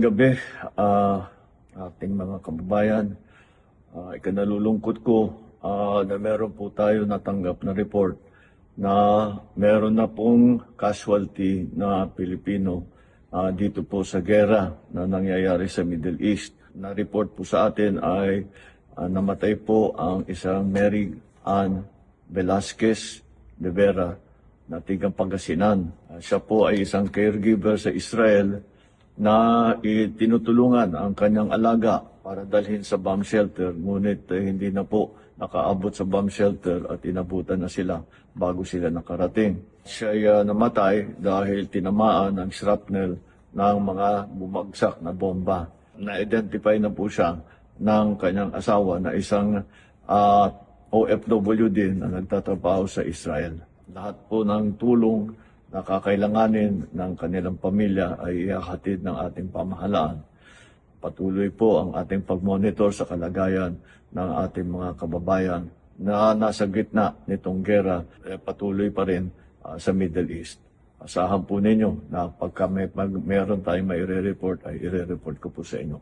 Magandang gabi, ating mga kababayan. Ikanalulungkot ko na meron po tayo natanggap na report na meron na pong casualty na Pilipino dito po sa gera na nangyayari sa Middle East. Na-report po sa atin ay namatay po ang isang Mary Ann Velasquez de Vera na tigang Pangasinan. Siya po ay isang caregiver sa Israel na tinutulungan ang kanyang alaga para dalhin sa bomb shelter, ngunit hindi na po nakaabot sa bomb shelter at inabutan na sila bago sila nakarating. Siya ay namatay dahil tinamaan ng shrapnel ng mga bumagsak na bomba. Na-identify na po siya ng kanyang asawa na isang OFW din na nagtatrabaho sa Israel. Lahat po ng tulong na kakailanganin ng kanilang pamilya ay ihahatid ng ating pamahalaan. Patuloy po ang ating pag-monitor sa kalagayan ng ating mga kababayan na nasa gitna nitong gera, patuloy pa rin sa Middle East. Asahan po ninyo na pagka meron tayong mai-report ay i-report ko po sa inyo.